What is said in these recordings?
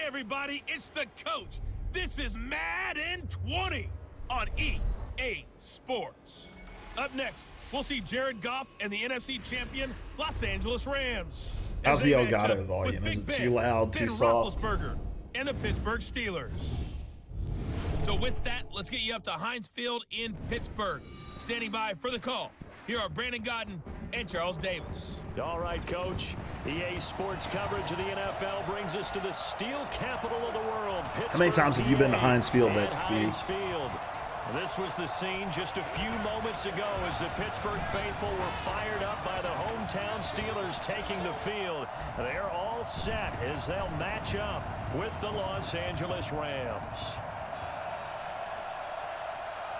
everybody, it's the coach. This is Madden 20 on EA Sports. Up next, we'll see Jared Goff and the NFC champion Los Angeles Rams. How's the Elgato volume? Is it too loud, too soft? And the Pittsburgh Steelers. So with that, let's get you up to Heinz Field in Pittsburgh. Standing by for the call, here are Brandon Godden and Charles Davis. All right, Coach. EA Sports coverage of the NFL brings us to the steel capital of the world, Pittsburgh. How many times have you been to Heinz Field, that's Heinz Field. This was the scene just a few moments ago as the Pittsburgh faithful were fired up by the hometown Steelers taking the field. They're all set as they'll match up with the Los Angeles Rams.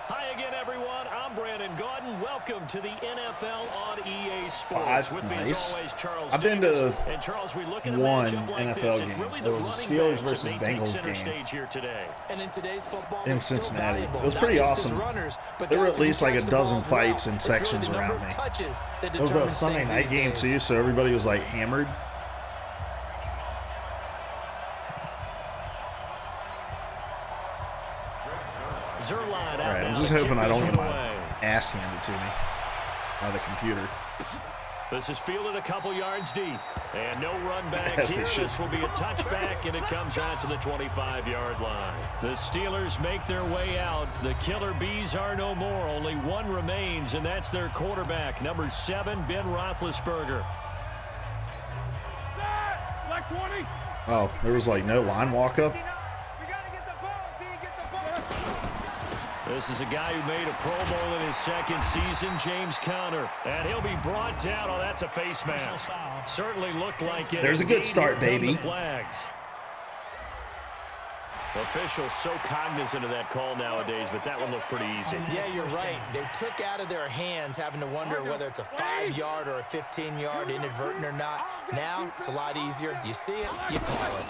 Hi again, everyone. I'm Brandon Godden. Welcome to the NFL on EA Sports. With me as always, Charles I've been to and Charles, we look at one like NFL this. game. Really there was a Steelers versus Bengals game here today. And in today's football, in Cincinnati. It was pretty awesome. There were at least like a dozen fights in sections around me. It was a Sunday night game too, so everybody was like hammered. Alright, I'm just hoping I don't get my ass handed to me by the computer. This is fielded a couple yards deep. And no run back here. This will be a touchback, and it comes out to the 25-yard line. The Steelers make their way out. The Killer Bees are no more. Only one remains, and that's their quarterback, number 7, Ben Roethlisberger. Oh, there was like no line walk-up? This is a guy who made a Pro Bowl in his second season, James Conner. And he'll be brought down. Oh, that's a face mask. Certainly looked like it. There's a good start, baby. Flags. Officials so cognizant of that call nowadays, but that one looked pretty easy. Yeah, you're right. They took out of their hands having to wonder whether it's a 5-yard or a 15-yard, inadvertent or not. Now, it's a lot easier. You see it, you call it.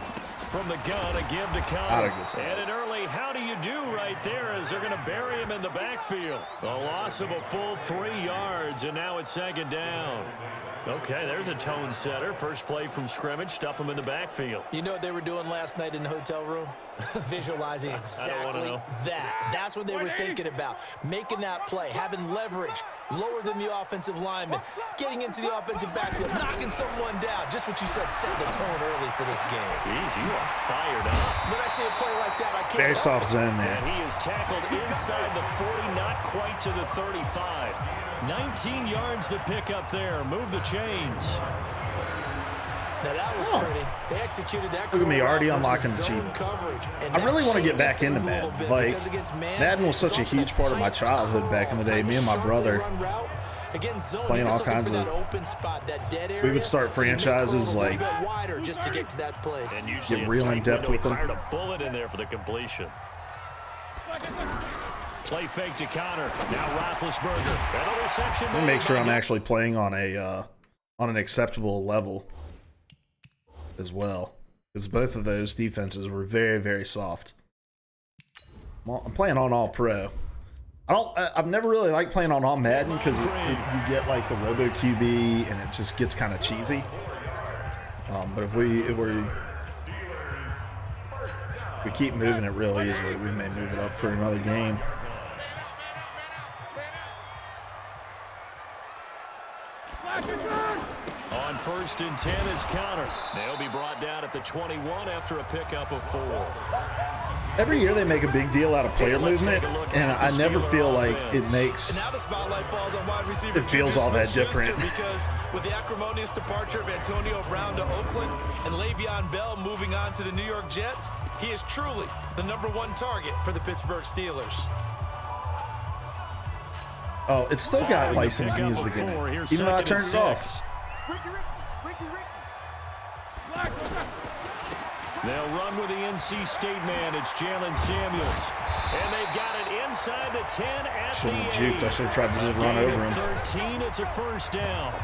From the gun, a give to Conner. And an early how do you do right there as they're going to bury him in the backfield. A loss of a full 3 yards, and now it's second down. Okay, there's a tone setter. First play from scrimmage, stuff him in the backfield. You know what they were doing last night in the hotel room? Visualizing exactly that. That's what they were thinking about. Making that play, having leverage, lower than the offensive lineman, getting into the offensive backfield, knocking someone down. Just what you said, set the tone early for this game. Jeez, you are fired up. When I see a play like that, I can't. Very soft zone there. And he is tackled inside the 40, not quite to the 35. 19 yards to pick up there. Move the chains. Now that was pretty. They executed that. Look at me already unlocking the cheats. I really want to get back into Madden. Like, Madden was such a huge part of my childhood back in the day. Me and my brother playing all kinds of. We would start franchises like get real in depth with them. Fired a bullet in there for the completion. Play fake to Conner. Now Roethlisberger. That reception. Let me make sure I'm actually playing on an acceptable level as well, because both of those defenses were very, very soft. I'm playing on all pro. I've never really liked playing on all Madden because you get like the Robo QB and it just gets kind of cheesy. But if we keep moving it real easily, we may move it up for another game. On 1st and 10 is Conner. They'll be brought down at the 21 after a pickup of 4. Every year they make a big deal out of player movement, and I never feel like it makes it feels all that different. Because with the acrimonious departure of Antonio Brown to Oakland and Le'Veon Bell moving on to the New York Jets, he is truly the #1 target for the Pittsburgh Steelers. Oh, it's still got licensed music in it, even though I turned it off. They'll run with the NC State man. It's Jalen Samuels. And they've got it inside the 10 at the 8. Juked. I should have tried to just run over him. 13, it's a first down.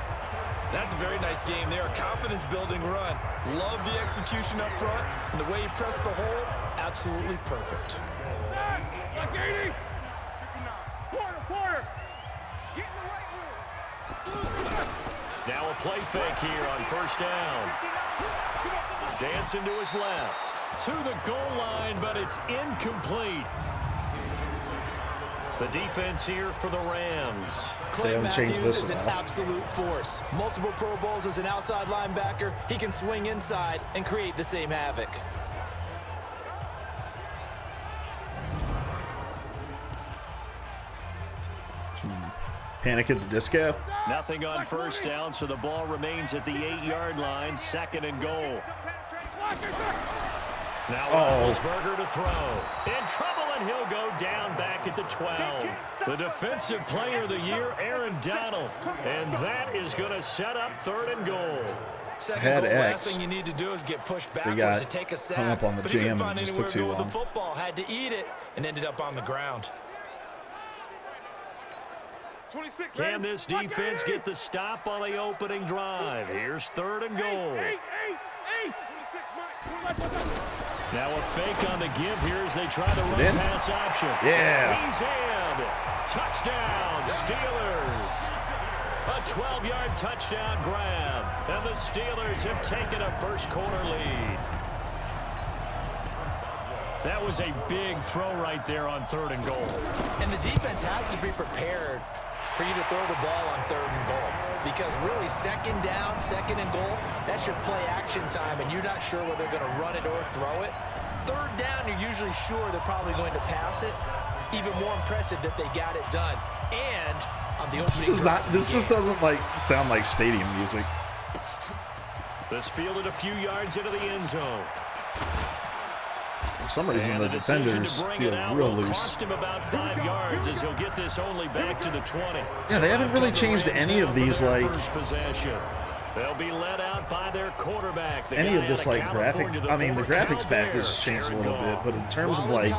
That's a very nice game there. A confidence-building run. Love the execution up front. And the way he pressed the hole, absolutely perfect. Now a play fake here on first down. Dancing to his left. To the goal line, but it's incomplete. The defense here for the Rams. Clay Matthews is an absolute force. Multiple Pro Bowls as an outside linebacker. He can swing inside and create the same havoc. Panic at the disco. Nothing on first down, so the ball remains at the 8-yard line. 2nd and goal. Now Roethlisberger to throw. In trouble, and he'll go down back at the 12. The Defensive Player of the Year, Aaron Donald. And that is going to set up 3rd and goal. Second goal, last thing you need to do is get pushed backwards to take a sack. Hung up on the jam and just took too long. The football had to eat it and ended up on the ground. Can this defense get the stop on the opening drive? Here's 3rd and goal. Now a fake on the give here as they try to run pass option. Yeah. He's in. Touchdown, Steelers. A 12-yard touchdown grab. And the Steelers have taken a first-quarter lead. That was a big throw right there on 3rd and goal. And the defense has to be prepared for you to throw the ball on 3rd and goal. Because really, 2nd down, 2nd and goal, that's your play action time, and you're not sure whether they're going to run it or throw it. 3rd down, you're usually sure they're probably going to pass it. Even more impressive that they got it done. And on the opening this just doesn't like sound like stadium music. This fielded a few yards into the end zone. For some reason, the defenders feel real loose. Cost him about 5 yards as he'll get this only back to the 20. Yeah, they haven't really changed any of these, like, they'll be led out by their quarterback. Any of this, like, graphic. I mean, the graphics package changed a little bit, but in terms of, like,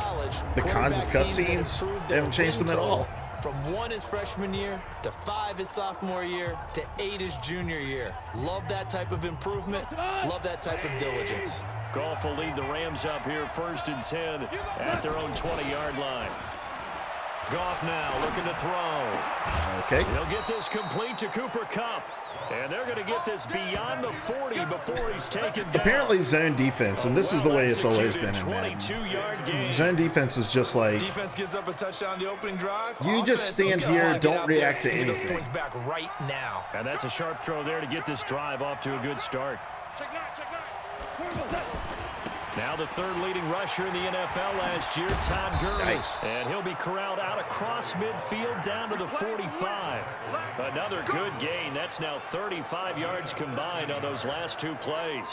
the kinds of cutscenes, they haven't changed them at all. From 1 his freshman year, to 5 his sophomore year, to 8 his junior year. Love that type of improvement. Love that type of diligence. Goff will lead the Rams up here 1st and 10 at their own 20-yard line. Goff now looking to throw. Okay. He'll get this complete to Cooper Kupp. And they're going to get this beyond the 40 before he's taken down. Apparently zone defense, and this is the way it's always been in Madden. Zone defense is just like, defense gives up a touchdown on the opening drive. You just stand here, don't react to anything. Back right now. And that's a sharp throw there to get this drive off to a good start. Now the 3rd leading rusher in the NFL last year, Todd Gurley. Nice. And he'll be corralled out across midfield down to the 45. Another good gain. That's now 35 yards combined on those last 2 plays.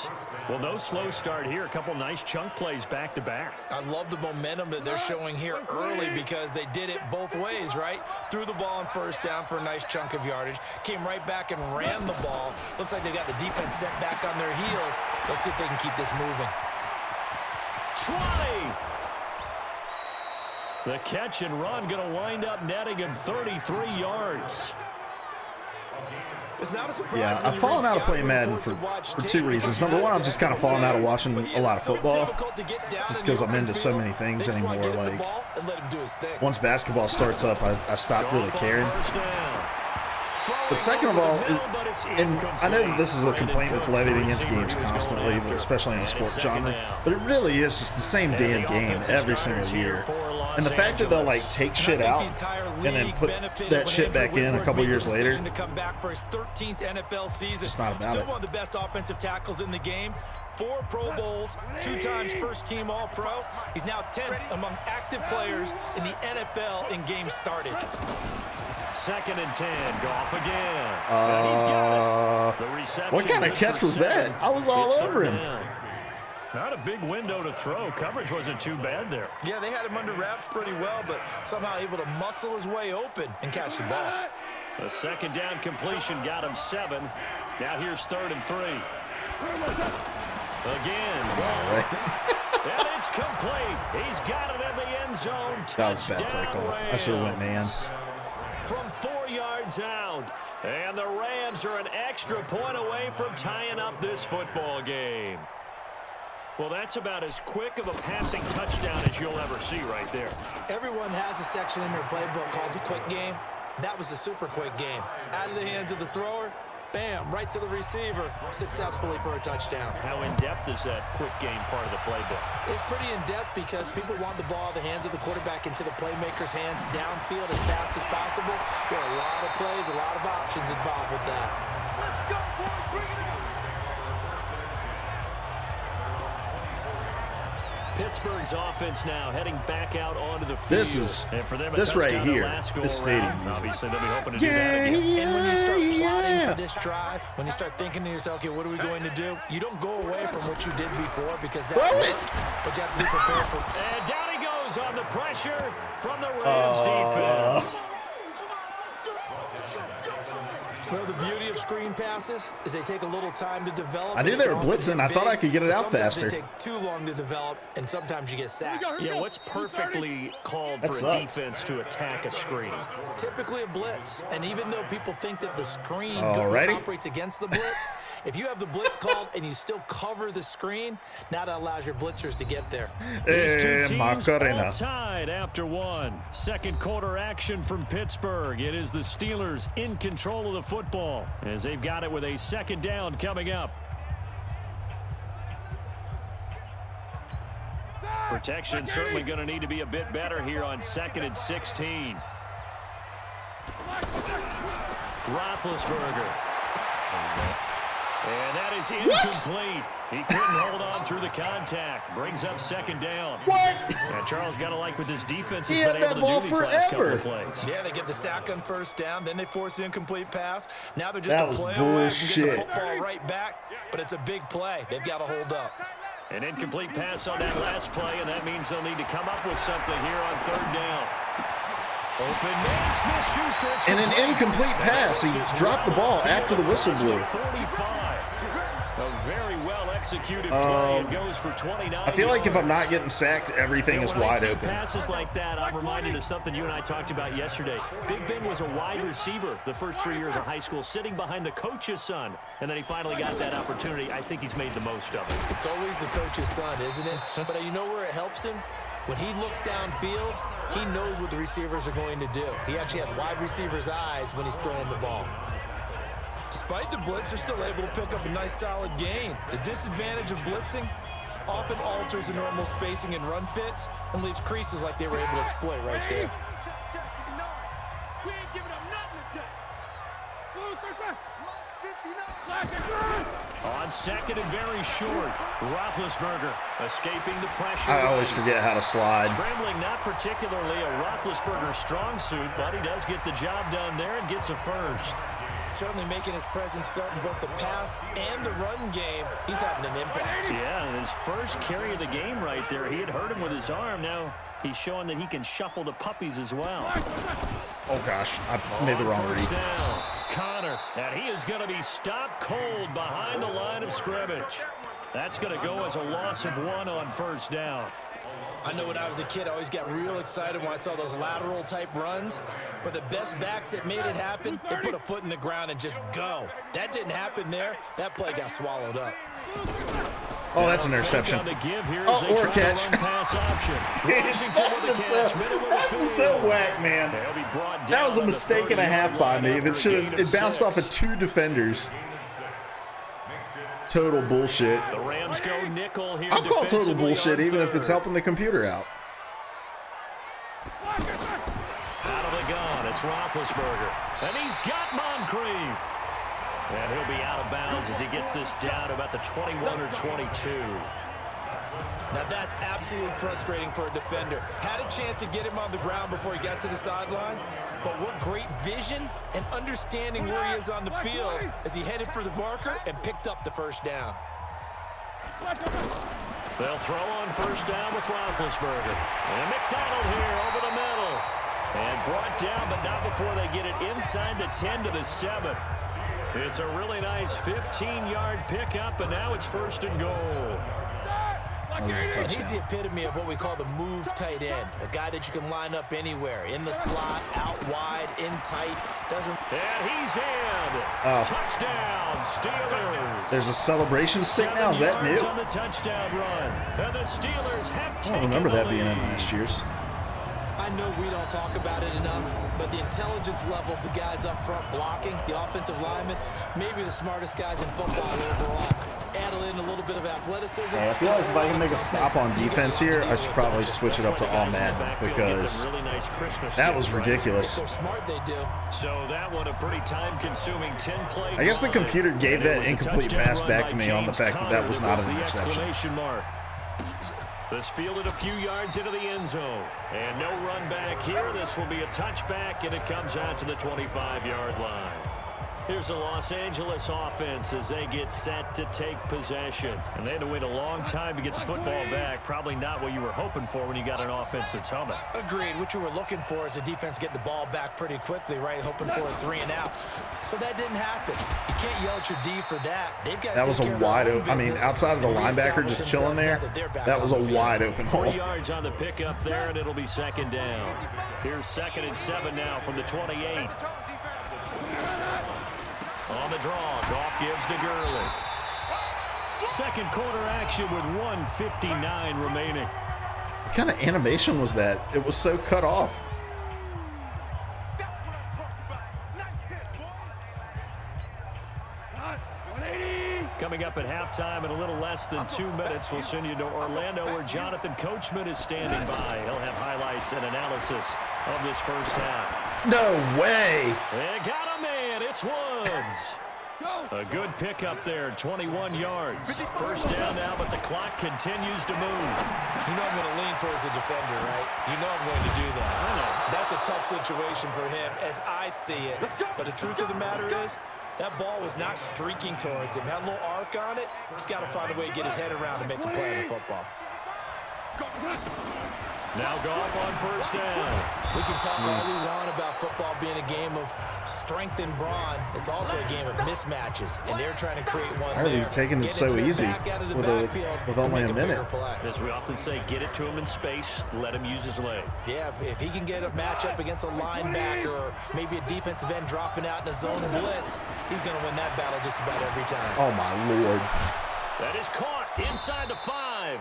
Well, no slow start here. A couple nice chunk plays back-to-back. I love the momentum that they're showing here early because they did it both ways, right? Threw the ball on 1st down for a nice chunk of yardage. Came right back and ran the ball. Looks like they got the defense set back on their heels. Let's see if they can keep this moving. 20. The catch and run going to wind up netting him 33 yards. It's not a surprise. Yeah, I've fallen out of playing Madden for 2 reasons. Number one, I've just kind of fallen out of watching a lot of football just because I'm into so many things anymore. Like, once basketball starts up, I stopped really caring. But second of all, and I know that this is a complaint that's levied against games constantly, especially in the sports genre, but it really is just the same damn game every single year. And the fact that they'll, like, take shit out and then put that shit back in a couple years later, to come back for his 13th NFL season. It's not about Still it. one of the best offensive tackles in the game. 4 Pro Bowls, 2 times first-team All-Pro. He's now 10th among active players in the NFL in games started. 2nd and 10. Goff again. And he's got it. The reception what kind of catch was that? I was all over him. Down. Not a big window to throw. Coverage wasn't too bad there. Yeah, they had him under wraps pretty well, but somehow able to muscle his way open and catch the ball. The 2nd down completion got him 7. Now here's 3rd and 3. Again. And it's complete. He's got it in the end zone. That was a bad play call. I should have went man. From 4 yards out. And the Rams are an extra point away from tying up this football game. Well, that's about as quick of a passing touchdown as you'll ever see right there. Everyone has a section in their playbook called the quick game. That was a super quick game. Out of the hands of the thrower, Bam, right to the receiver, successfully for a touchdown. How in-depth is that quick game part of the playbook? It's pretty in-depth because people want the ball out of the hands of the quarterback into the playmaker's hands downfield as fast as possible. There are a lot of plays, a lot of options involved with that. Let's go, boys. Bring it on. Pittsburgh's offense now heading back out onto the field. And for them, this right here, this stadium. Obviously, they'll be hoping to do that again. And when you start plotting for this drive, when you start thinking to yourself, okay, what are we going to do? You don't go away from what you did before because that worked, but you have to be prepared for. And down he goes on the pressure from the Rams defense. Well, the beauty of screen passes is they take a little time to develop. I knew they were blitzing. I thought I could get it out faster. Sometimes they take too long to develop, and sometimes you get sacked. Yeah, what's perfectly called for a defense to attack a screen? Typically a blitz. And even though people think that the screen operates against the blitz, if you have the blitz called and you still cover the screen, now that allows your blitzers to get there. These two teams all tied after one. Second quarter action from Pittsburgh. It is the Steelers in control of the football as they've got it with a second down coming up. Protection certainly going to need to be a bit better here on 2nd and 16. Roethlisberger. And that is incomplete. He couldn't hold on through the contact. Brings up second down. And Charles got to like what this defense has been able to do these last couple of plays. Yeah, they get the sack on first down. Then they force the incomplete pass. Now they're just a play away from getting the football right back. But it's a big play. They've got to hold up. An incomplete pass on that last play, and that means they'll need to come up with something here on third down. Open man, Smith-Schuster. And an incomplete pass. He dropped the ball after the whistle blew. 45. A very well executed play. It goes for 29. I feel like if I'm not getting sacked, everything is wide open. Passes like that, I'm reminded of something you and I talked about yesterday. Big Ben was a wide receiver the first 3 years of high school, sitting behind the coach's son, and then he finally got that opportunity. I think he's made the most of it. It's always the coach's son, isn't it? But you know where it helps him? When he looks downfield, he knows what the receivers are going to do. He actually has wide receivers' eyes when he's throwing the ball. Despite the blitz, they're still able to pick up a nice solid gain. The disadvantage of blitzing often alters the normal spacing and run fits and leaves creases like they were able to exploit right there. We ain't giving up nothing On second and very short, Roethlisberger escaping the pressure. I always forget how to slide. Scrambling, not particularly a Roethlisberger strong suit, but he does get the job done there and gets a first. Certainly making his presence felt in both the pass and the run game. He's having an impact. Yeah, and his first carry of the game right there. He had hurt him with his arm. Now he's showing that he can shuffle the puppies as well. Oh, gosh. I made the wrong read. Down, Connor, and he is going to be stopped cold behind the line of scrimmage. That's going to go as a loss of 1 on first down. I know when I was a kid, I always got real excited when I saw those lateral type runs. But the best backs that made it happen, they put a foot in the ground and just go. That didn't happen there. That play got swallowed up. Oh, that's an interception. Oh, or a catch. That was so whack, man. That was a mistake and a half by me. It bounced off of 2 defenders. Total bullshit. The Rams go nickel here. I'll call total bullshit even if it's helping the computer out. Out of the gun, it's Roethlisberger. And he's got Moncrief. And he'll be out of bounds as he gets this down to about the 21 or 22. Now that's absolutely frustrating for a defender. Had a chance to get him on the ground before he got to the sideline, but what great vision and understanding where he is on the field as he headed for the marker and picked up the first down. They'll throw on first down with Roethlisberger. And McDonald here over the middle. And brought down, but not before they get it inside the 10 to the 7. It's a really nice 15-yard pickup, and now it's first and goal. And he's the epitome of what we call the move tight end. A guy that you can line up anywhere. In the slot, out wide, in tight. And he's in. Touchdown, Steelers. There's a celebration stick now? Is that new? On the touchdown run. And the Steelers have I don't remember that being in last year's. I know we don't talk about it enough, but the intelligence level of the guys up front blocking, the offensive linemen, maybe the smartest guys in football overall. Add in a little bit of athleticism. I feel like if I can make a stop on defense here, I should probably switch it up to all Madden because that was ridiculous. So smart they do. So that one a pretty time-consuming 10-play. I guess the computer gave that incomplete pass back to me on the fact that that was not an interception. This fielded a few yards into the end zone. And no run back here. This will be a touchback, and it comes out to the 25-yard line. Here's the Los Angeles offense as they get set to take possession. And they had to wait a long time to get the football back. Probably not what you were hoping for when you got an offense that's humming. Agreed. What you were looking for is the defense get the ball back pretty quickly, right? Hoping for a 3 and out. So that didn't happen. You can't yell at your D for that. They've got that was a wide open. I mean, outside of the linebacker just chilling there, that was a wide open hole. 4 yards on the pickup there, and it'll be second down. Here's 2nd and 7 now from the 28. On the draw, Goff gives to Gurley. Second quarter action with 1:59 remaining. What kind of animation was that? It was so cut off. Coming up at halftime in a little less than 2 minutes, we'll send you to Orlando where Jonathan Coachman is standing by. He'll have highlights and analysis of this first half. No way. They got a man. It's Woods. A good pickup there, 21 yards. First down now, but the clock continues to move. You know I'm going to lean towards the defender, right? You know I'm going to do that. That's a tough situation for him as I see it. But the truth of the matter is, that ball was not streaking towards him. Had a little arc on it. He's got to find a way to get his head around and make a play in football. Now Goff on first down. We can talk all we want about football being a game of strength and brawn. It's also a game of mismatches, and they're trying to create one there. He's taking it so easy with only a minute. As we often say, get it to him in space, let him use his leg. Yeah, if he can get a matchup against a linebacker or maybe a defensive end dropping out in a zone blitz, he's going to win that battle just about every time. Oh, my Lord. That is caught inside the 5.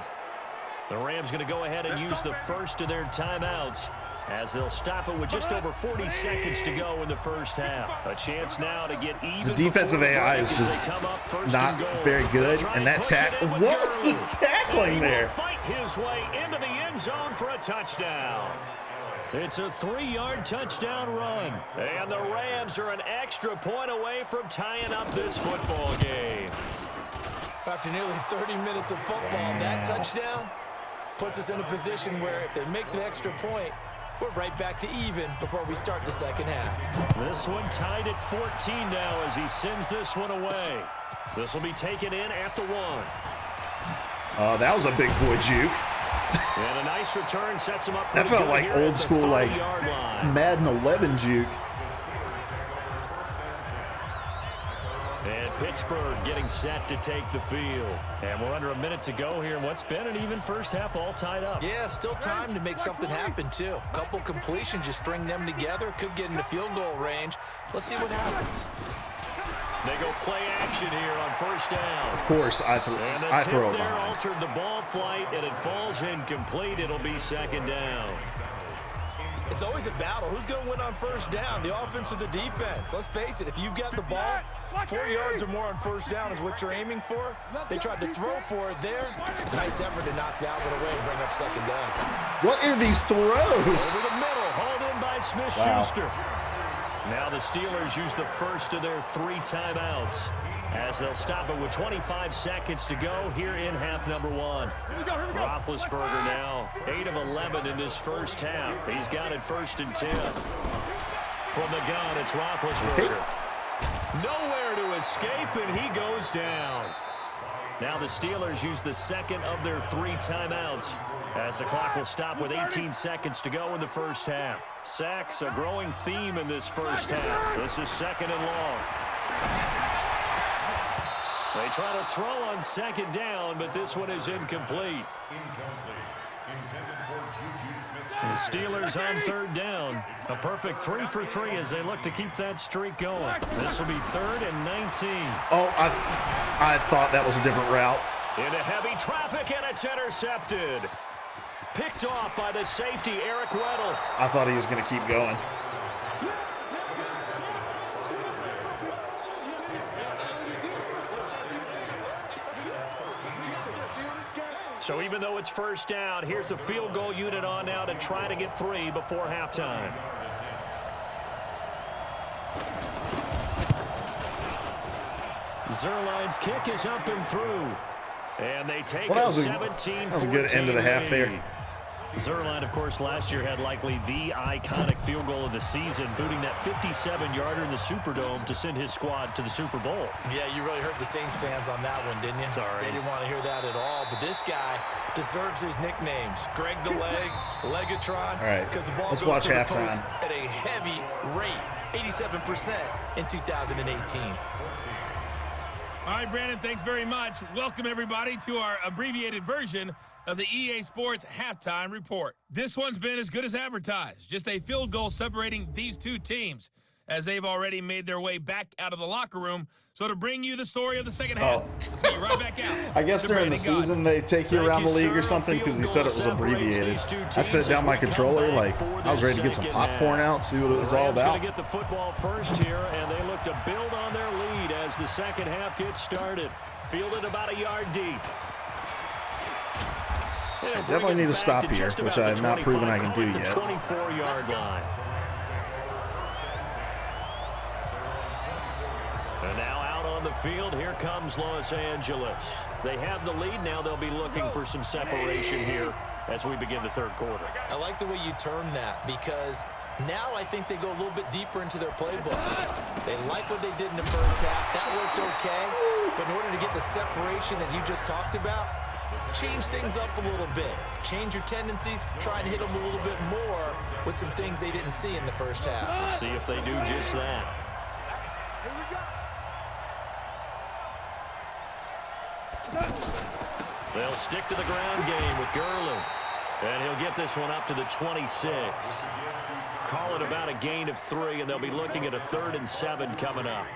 The Rams going to go ahead and use the first of their timeouts as they'll stop it with just over 40 seconds to go in the first half. A chance now to get even. The defensive AI is just not very good, and that what was the tackling there? Fight his way into the end zone for a touchdown. It's a 3-yard touchdown run, and the Rams are an extra point away from tying up this football game. After nearly 30 minutes of football, that touchdown puts us in a position where if they make the extra point, we're right back to even before we start the second half. This one tied at 14 now as he sends this one away. This will be taken in at the 1. That was a big boy juke. And a nice return sets him up. That felt like old school, like Madden 11 juke. And Pittsburgh getting set to take the field. And we're under a minute to go here in what's been an even first half, all tied up. Yeah, still time to make something happen, too. A couple completions, just string them together. Could get into field goal range. Let's see what happens. They go play action here on first down. Of course, I throw it there behind. Altered the ball flight, and it falls incomplete. It'll be second down. It's always a battle. Who's going to win on first down, the offense or the defense? Let's face it, if you've got the ball, 4 yards or more on first down is what you're aiming for. They tried to throw for it there. Nice effort to knock that one away and bring up second down. What are these throws? Over the middle, hauled in by Smith-Schuster. Now the Steelers use the first of their 3 timeouts as they'll stop it with 25 seconds to go here in half number 1. Roethlisberger now 8 of 11 in this first half. He's got it 1st and 10. From the gun, it's Roethlisberger. Nowhere to escape, and he goes down. Now the Steelers use the second of their 3 timeouts as the clock will stop with 18 seconds to go in the first half. Sacks, a growing theme in this first half. This is 2nd and long. They try to throw on 2nd down, but this one is incomplete. The Steelers on 3rd down. A perfect 3 for 3 as they look to keep that streak going. This will be 3rd and 19. Oh, I thought that was a different route. Into heavy traffic, and it's intercepted. Picked off by the safety, Eric Weddle. I thought he was going to keep going. So even though it's first down, here's the field goal unit on now to try to get 3 before halftime. Zerline's kick is up and through. And they take a 17-14 That was a good end of the half there. Zerline, of course, last year had likely the iconic field goal of the season, booting that 57-yarder in the Superdome to send his squad to the Super Bowl. Yeah, you really hurt the Saints fans on that one, didn't you? Sorry. They didn't want to hear that at all. But this guy deserves his nicknames. Greg the Leg, Legatron. All right, because the ball let's goes watch to the halftime. post at a heavy rate, 87% in 2018. All right, Brandon, thanks very much. Welcome, everybody, to our abbreviated version of the EA Sports Halftime Report. This one's been as good as advertised. Just a field goal separating these two teams as they've already made their way back out of the locker room. So to bring you the story of the second half, let's get you right back out. I guess during the season they take you around the league or something because he said it was abbreviated. I set down my controller like I was ready to get some popcorn out, see what it was all about. Going to get the football first here, and they look to build on their lead as the second half gets started. Fielded about a yard deep. I definitely need to stop here, which I have not proven I can do yet. 24-yard line. And now out on the field, here comes Los Angeles. They have the lead now. They'll be looking for some separation here as we begin the third quarter. I like the way you term that because now I think they go a little bit deeper into their playbook. They like what they did in the first half. That worked okay. But in order to get the separation that you just talked about, change things up a little bit. Change your tendencies. Try and hit them a little bit more with some things they didn't see in the first half. See if they do just that. They'll stick to the ground game with Gurley. And he'll get this one up to the 26. Call it about a gain of 3, and they'll be looking at a 3rd and 7 coming up.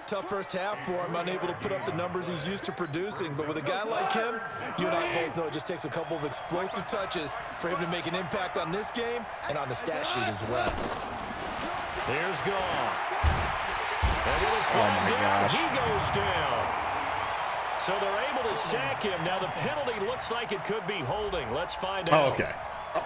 Tough first half for him, unable to put up the numbers he's used to producing. But with a guy like him, you and I both know it just takes a couple of explosive touches for him to make an impact on this game and on the stat sheet as well. There's Goff. And with a flag down, he goes down. So they're able to sack him. Now the penalty looks like it could be holding. Let's find out. Oh, okay.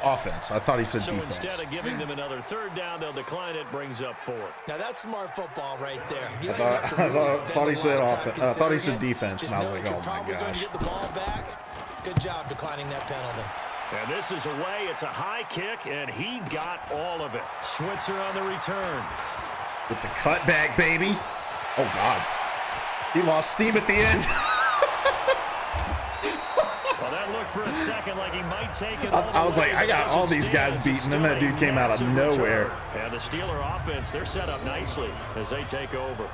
Offense. I thought he said so defense. Instead of giving them another 3rd down, they'll decline it. Brings up 4. Now that's smart football right there. I thought he said offense. I thought he said defense, and I was like, oh my gosh. Going to get the ball back. Good job declining that penalty. And this is away. It's a high kick, and he got all of it. Switzer on the return. With the cutback, baby. Oh, God. He lost steam at the end. Well, that looked for a second like he might take it. I was like, I got all these guys beaten, and that dude came out of nowhere. And the Steeler offense, they're set up nicely as they take over.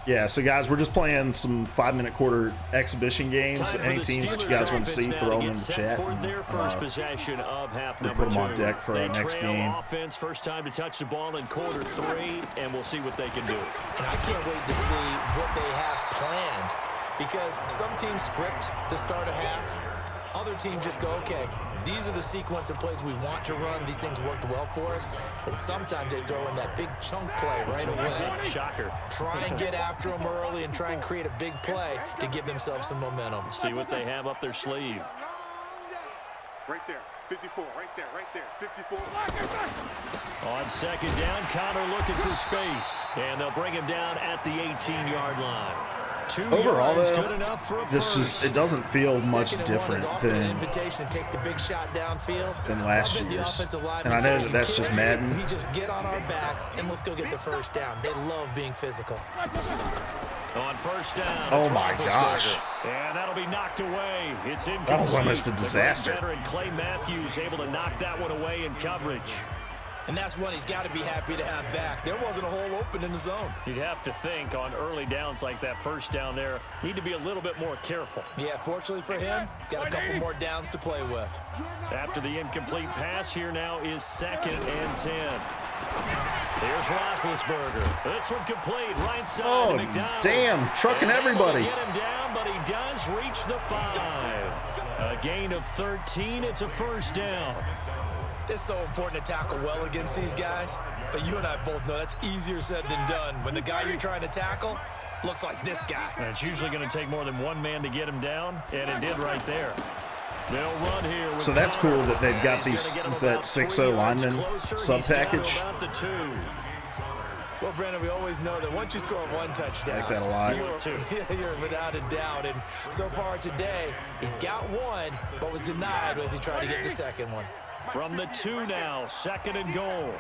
Yeah, so guys, we're just playing some 5-minute quarter exhibition games. Any teams that you guys want to see, throw them in the chat. We'll put them on deck for our next game. Offense, first time to touch the ball in quarter 3, and we'll see what they can do. And I can't wait to see what they have planned because some teams script to start a half. Other teams just go, okay, these are the sequence of plays we want to run. These things worked well for us. And sometimes they throw in that big chunk play right away. Shocker. Try and get after them early and try and create a big play to give themselves some momentum. See what they have up their sleeve. Right there, 54, right there, 54. On second down, Connor looking for space. And they'll bring him down at the 18-yard line. Overall, though, good enough for it doesn't feel much different than last year's. And I know that that's just Madden. We just get on our backs and let's go get the first down. They love being physical. On first down. Oh my gosh. And that'll be knocked away. It's incomplete. That was almost a disaster. Veteran Clay Matthews able to knock that one away in coverage. And that's one he's got to be happy to have back. There wasn't a hole open in the zone. You'd have to think on early downs like that first down there, need to be a little bit more careful. Yeah, fortunately for him, got a couple more downs to play with. After the incomplete pass, here now is 2nd and 10. Here's Roethlisberger. This one complete, right side. Oh, McDonald. damn, trucking everybody. Get him down, but he does reach the 5. A gain of 13. It's a first down. It's so important to tackle well against these guys, but you and I both know that's easier said than done when the guy you're trying to tackle looks like this guy. And it's usually going to take more than one man to get him down, and it did right there. They'll run here. So that's cool that they've got these that 6-0 lineman sub package. Well, Brandon, we always know that once you score one touchdown, I like that a lot. You're without a doubt. And so far today, he's got one, but was denied as he tried to get the second one. From the 2 now, 2nd and goal.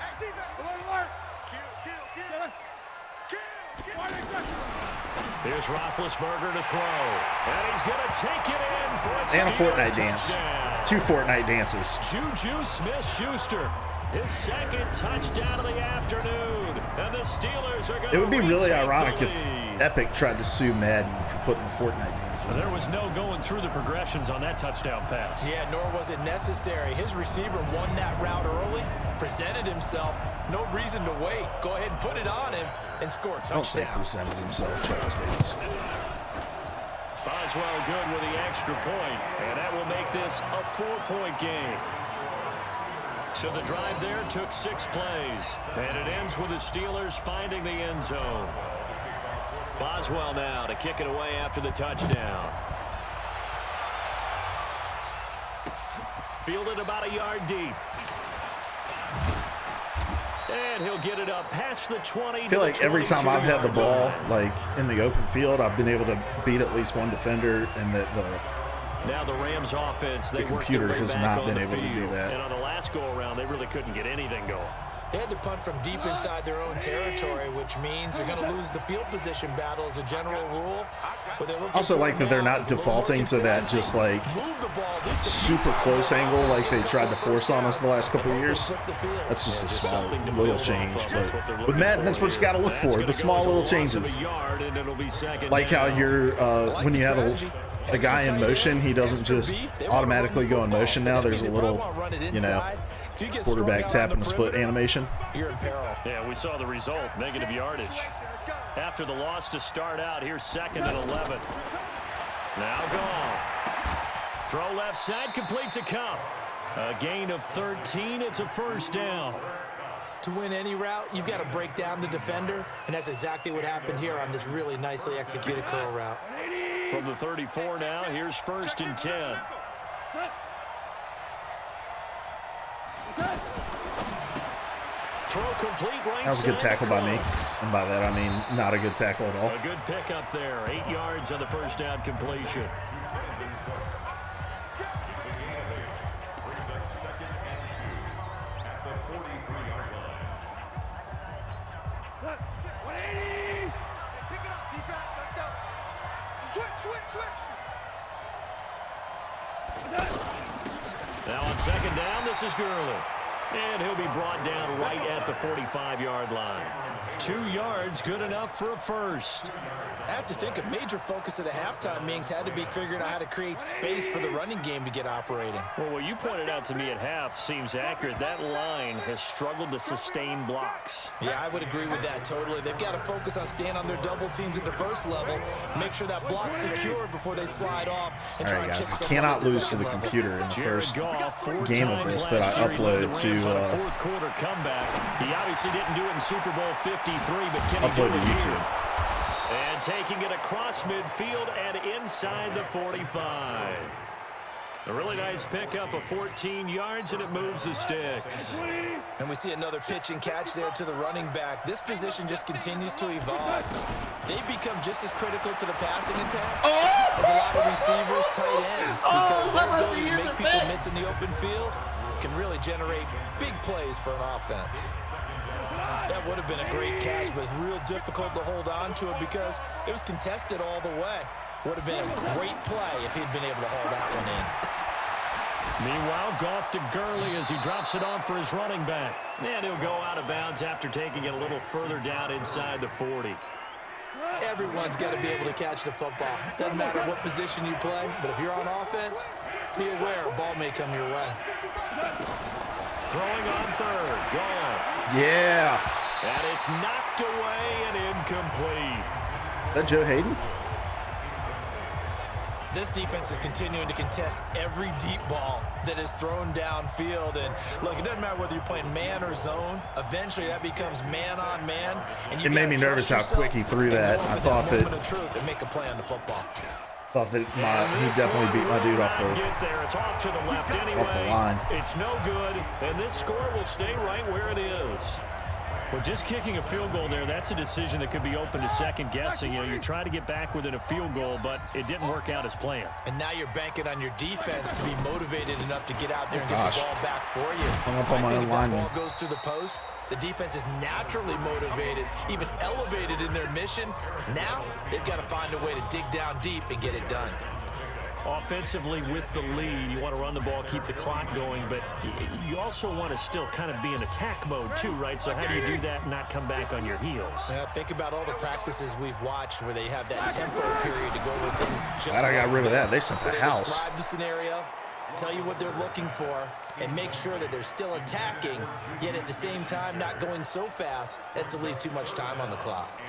Here's Roethlisberger to throw. And he's going to take it in for a And a Steeler Fortnite dance. touchdown. 2 Fortnite dances. Juju Smith-Schuster, his 2nd touchdown of the afternoon. And the Steelers are going to It would be really retake ironic the if lead. Epic tried to sue Madden for putting the Fortnite dances. There was no going through the progressions on that touchdown pass. Yeah, nor was it necessary. His receiver won that route early, presented himself. No reason to wait. Go ahead and put it on him and score a touchdown. Don't say presented himself, Charles Davis. Boswell good with the extra point, and that will make this a 4-point game. So the drive there took 6 plays, and it ends with the Steelers finding the end zone. Boswell now to kick it away after the touchdown. Fielded about a yard deep. And he'll get it up past the 20. I feel like every time I've had the ball, like in the open field, I've been able to beat at least one defender, and that now the Rams offense, they the computer has not been able to do that. And on the last go-around, they really couldn't get anything going. They had to punt from deep inside their own territory, which means they're going to lose the field position battle as a general rule. Also like that they're not defaulting to that just like super close angle like they tried to force on us the last couple of years. That's just a small little change. But with Madden, that's what you got to look for, the small little changes. Like how you're, when you have a guy in motion, he doesn't just automatically go in motion now. There's a little, you know, quarterback tapping his foot animation. You're in peril. Yeah, we saw the result, negative yardage. After the loss to start out, here's 2nd and 11. Now gone. Throw left side, complete to Cup. A gain of 13, it's a first down. To win any route, you've got to break down the defender, and that's exactly what happened here on this really nicely executed curl route. From the 34 now, here's 1st and 10. Throw complete right. That was a good tackle by me, and by that I mean not a good tackle at all. A good pickup there, 8 yards on the first down completion. Now on 2nd down, this is Gurley. And he'll be brought down right at the 45-yard line. 2 yards, good enough for a first. I have to think a major focus of the halftime meetings had to be figuring out how to create space for the running game to get operating. Well, what you pointed out to me at half seems accurate. That line has struggled to sustain blocks. Yeah, I would agree with that totally. They've got to focus on staying on their double teams at the first level, make sure that block's secured before they slide off. And all right, guys, you cannot lose to the computer in the first game of this that I upload to fourth quarter comeback. He obviously didn't do it in Super Bowl 53, but can he do upload it to YouTube. here? And taking it across midfield and inside the 45. A really nice pickup of 14 yards, and it moves the sticks. And we see another pitch and catch there to the running back. This position just continues to evolve. They become just as critical to the passing attack as a lot of receivers, tight ends. Because their ability to make people miss in the open field can really generate big plays for an offense. That would have been a great catch, but it's real difficult to hold on to it because it was contested all the way. Would have been a great play if he'd been able to hold that one in. Meanwhile, Goff to Gurley as he drops it on for his running back. And he'll go out of bounds after taking it a little further down inside the 40. Everyone's got to be able to catch the football. Doesn't matter what position you play, but if you're on offense, be aware a ball may come your way. Throwing on third. Gone. Yeah. And it's knocked away and incomplete. Is that Joe Hayden? This defense is continuing to contest every deep ball that is thrown downfield. And look, it doesn't matter whether you're playing man or zone. Eventually, that becomes man on man. And it made me nervous how quick he threw that. I thought that. And make a play on the football. Thought that he definitely beat my dude off the line. It's no good, and this score will stay right where it is. Well, just kicking a field goal there, that's a decision that could be open to second guessing. You know, you're trying to get back within a field goal, but it didn't work out as planned. And now you're banking on your defense to be motivated enough to get out there and get the ball back for you. I'm up on my own line. If that ball goes through the post, the defense is naturally motivated, even elevated in their mission. Now they've got to find a way to dig down deep and get it done. Offensively with the lead, you want to run the ball, keep the clock going, but you also want to still kind of be in attack mode too, right? So how do you do that and not come back on your heels? Think about all the practices we've watched where they have that tempo period to go with things. Glad I got rid of that. They sent the house. Describe the scenario, tell you what they're looking for, and make sure that they're still attacking, yet at the same time not going so fast as to leave too much time on the clock.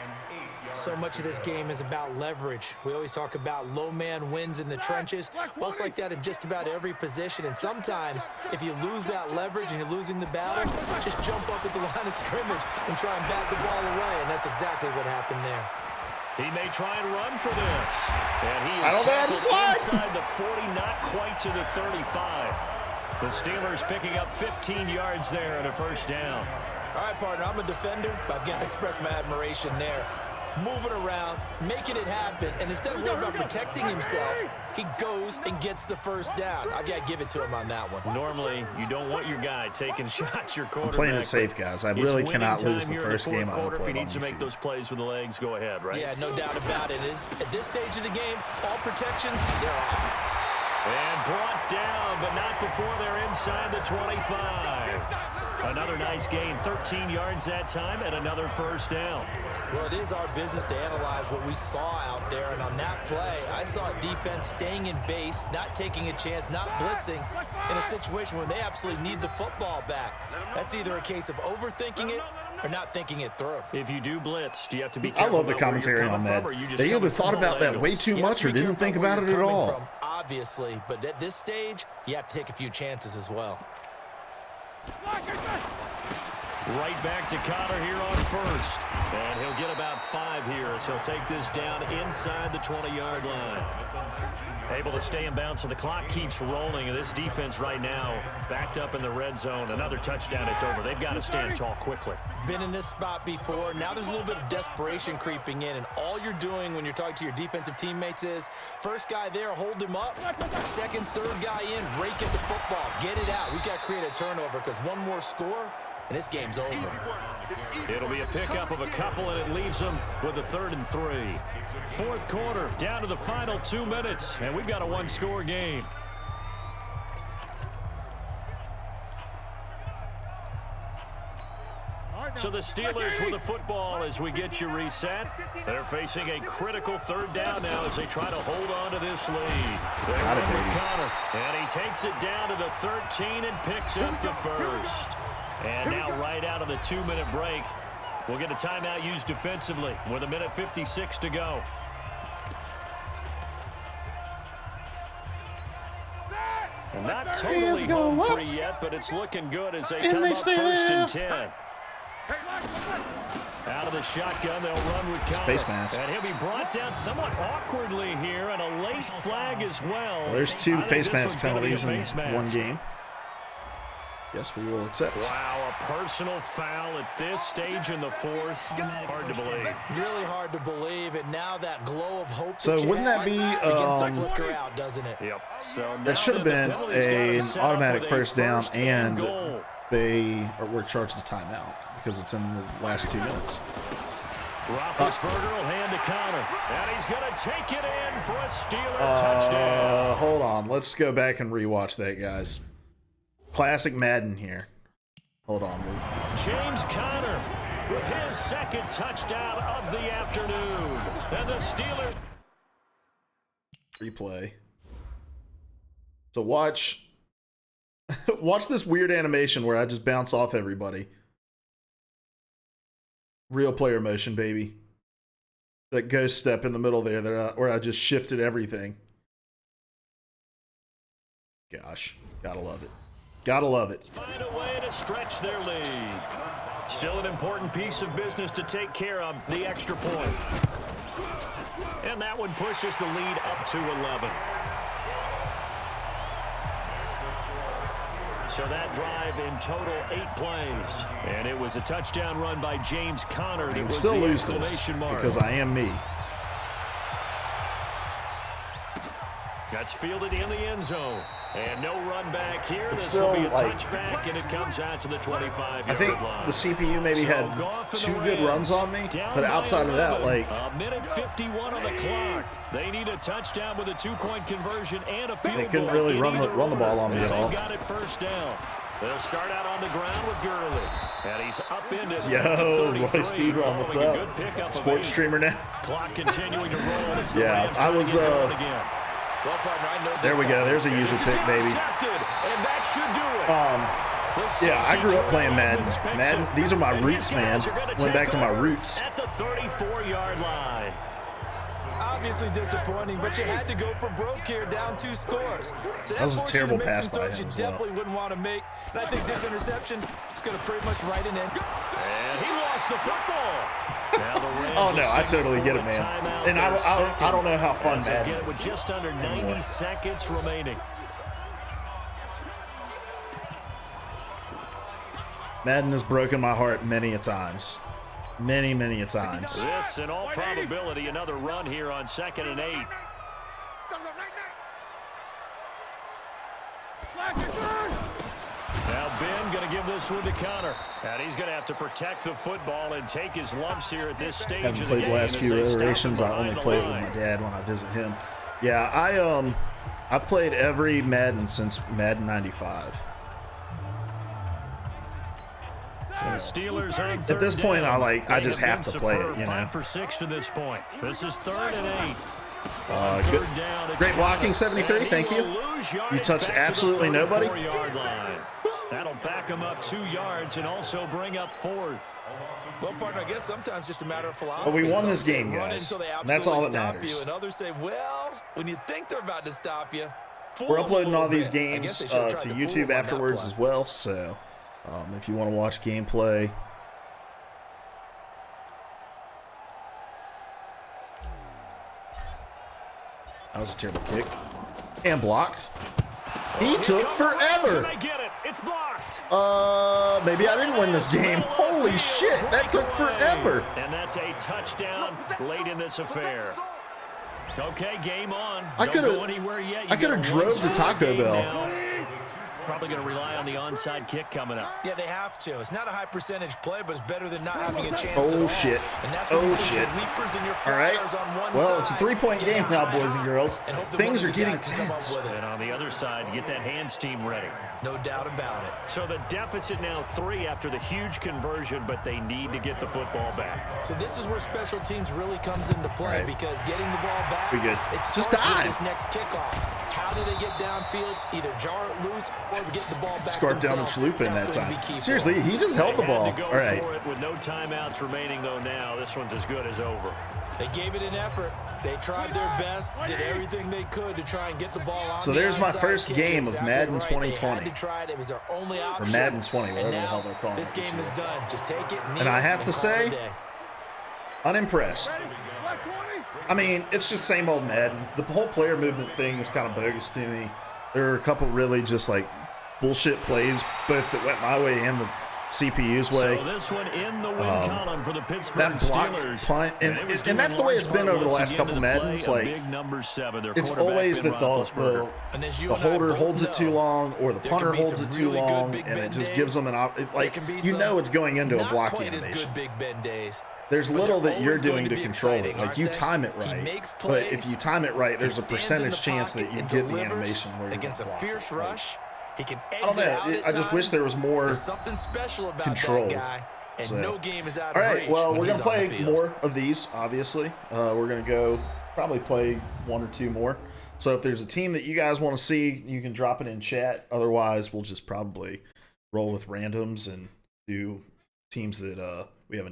So much of this game is about leverage. We always talk about low man wins in the trenches. Well, it's like that in just about every position. And sometimes, if you lose that leverage and you're losing the battle, just jump up at the line of scrimmage and try and bat the ball away. And that's exactly what happened there. He may try and run for this. And he is inside the 40, not quite to the 35. The Steelers picking up 15 yards there and a first down. All right, partner, I'm a defender, but I've got to express my admiration there. Moving around, making it happen, and instead of worrying about protecting himself, he goes and gets the first down. I've got to give it to him on that one. Normally, you don't want your guy taking shots, your quarterback. I'm playing it safe, guys. I really cannot lose the first game I quarter. play. If he needs to make those plays with the legs, go ahead, right? Yeah, no doubt about it. At this stage of the game, all protections, they're off. And brought down, but not before they're inside the 25. Another nice gain, 13 yards that time, and another first down. Well, it is our business to analyze what we saw out there, and on that play, I saw a defense staying in base, not taking a chance, not blitzing, in a situation where they absolutely need the football back. That's either a case of overthinking it or not thinking it through. If you do blitz, do you have to be careful? I love the commentary on that. They either thought about that way too much or didn't think about it at all. Obviously, but at this stage, you have to take a few chances as well. Right back to Connor here on first. And he'll get about 5 here as he'll take this down inside the 20-yard line. Able to stay in bounds, so the clock keeps rolling. And this defense right now backed up in the red zone. Another touchdown, it's over. They've got to stand tall quickly. Been in this spot before. Now there's a little bit of desperation creeping in. And all you're doing when you're talking to your defensive teammates is, first guy there, hold him up. Second, third guy in, rake at the football. Get it out. We've got to create a turnover because one more score, and this game's over. It'll be a pickup of a couple, and it leaves them with a 3rd and 3. Fourth quarter, down to the final 2 minutes, and we've got a one-score game. So the Steelers with the football as we get you reset. They're facing a critical 3rd down now as they try to hold on to this lead. They run with Connor, and he takes it down to the 13 and picks up the first. And now right out of the 2-minute break, we'll get a timeout used defensively with 1:56 to go. And not totally home free yet, but it's looking good as they come up 1st and 10. Out of the shotgun, they'll run with Connor. Face mask. And he'll be brought down somewhat awkwardly here, and a late flag as well. There's 2 face mask penalties in one game. Yes, we will accept. Wow, a personal foul at this stage in the 4th. Hard to believe. Really hard to believe, and now that glow of hope. So wouldn't that be begins to flicker out, doesn't it? Yep. So that should have been an automatic first down, and they were charged the timeout because it's in the last 2 minutes. Roethlisberger will hand the counter, and he's going to take it in for a Steeler touchdown. Hold on. Let's go back and rewatch that, guys. Classic Madden here. Hold on. James Conner with his second touchdown of the afternoon. And the Steelers... Replay. So watch this weird animation where I just bounce off everybody. Real player motion, baby. That ghost step in the middle there where I just shifted everything. Gosh, gotta love it. Gotta love it. Find a way to stretch their lead. Still an important piece of business to take care of, the extra point. And that one pushes the lead up to 11. So that drive in total 8 plays. And it was a touchdown run by James Conner. I can still lose this because I am me. That's fielded in the end zone. And no run back here. It's This will still be a like, touchback, and it comes out to the 25-yard line. I think the CPU maybe had 2 good runs on me, but outside of that, like... A minute 51 on the clock. They need a touchdown with a 2-point conversion and a field goal. They couldn't really run the ball on me at all. They've got it first down. They'll start out on the ground with Gurley. And he's up into Yo, Roy Speedrun, what's up? Sports streamer now. Clock continuing to roll. Yeah, I was... Well, partner, I know there we go. There's a user pick, baby. And that should do it. Yeah, I grew up playing Madden. These are my roots, man. Went back to my roots. At the 34-yard line. Obviously disappointing, but you had to go for broke here, down 2 scores. So that was a terrible pass by him you as definitely wouldn't want to make. And I think this interception is going to pretty much write it in. And he lost the football. Oh no, I totally get it, man. And I don't know how fun Madden is. With just under 90 seconds remaining. Madden has broken my heart many a times. Many a times. This, in all probability, another run here on 2nd and 8. Now Ben going to give this one to Conner. And he's going to have to protect the football and take his lumps here at this stage Haven't of the played game. the last few iterations. I only play it with my dad when I visit him. Yeah, I've played every Madden since Madden 95. Steelers on at this point, I just have to play it, you know. 5 for 6 to this point. This is 3rd and 8. Good. Great blocking, 73. Thank you. You touched absolutely nobody. That'll back him up 2 yards and also bring up 4th. Well, partner, I guess sometimes just a matter of philosophy. But we won this game, guys. And that's all that matters. And others say, well, when you think they're about to stop you, we're uploading all these games to YouTube afterwards as well. So if you want to watch gameplay. That was a terrible kick. And blocked. He took forever. It's blocked. Maybe I didn't win this game. Holy shit, that took forever. And that's a touchdown late in this affair. Okay, game on. I could have drove to Taco Bell. Probably going to rely on the onside kick coming up. Yeah, they have to. It's not a high percentage play, but it's better than not having a chance Oh, at all. shit. And that's Oh, shit. All right. Well, it's a 3-point game now, boys and girls. Things are getting tense. And on the other side, get that hands team ready. No doubt about it. So the deficit now 3 after the huge conversion, but they need to get the football back. So this is where special teams really comes into play because getting the ball back, it starts just with this next kickoff. How do they get downfield? Either jar it loose or get the ball back Scarf down and Schloop in that time. Seriously, he just held the ball. All right. With no timeouts remaining, though, now this one's as good as over. They gave it an effort. They tried their best, did everything they could to try and get the ball on. So there's my first game of Madden 2020. They had to try it. It was their only option. Or Madden 20, whatever the hell they're calling it. This game is done. Just take it. And I have to say, unimpressed. I mean, it's just same old Madden. The whole player movement thing is kind of bogus to me. There are a couple really just like bullshit plays, both that went my way and the CPU's way. So this one in the win column for the Pittsburgh That blocked Steelers. punt, and that's the way it's been over the last couple Maddens. Like, it's always that the holder holds it too long, or the punter holds it too long, and it just gives them it's going into a blocking animation. There's little that you're doing to control it. Like, you time it right, but if you time it right, there's a percentage chance that you get the animation where against a fierce rush. He can I don't know. I just wish there was more something special about control. That guy, and So. no game is out All of right, reach well, when we're he's gonna on the play field. more of these. Obviously, we're gonna probably play one or two more. So if there's a team that you guys want to see, you can drop it in chat. Otherwise, we'll just probably roll with randoms and do teams that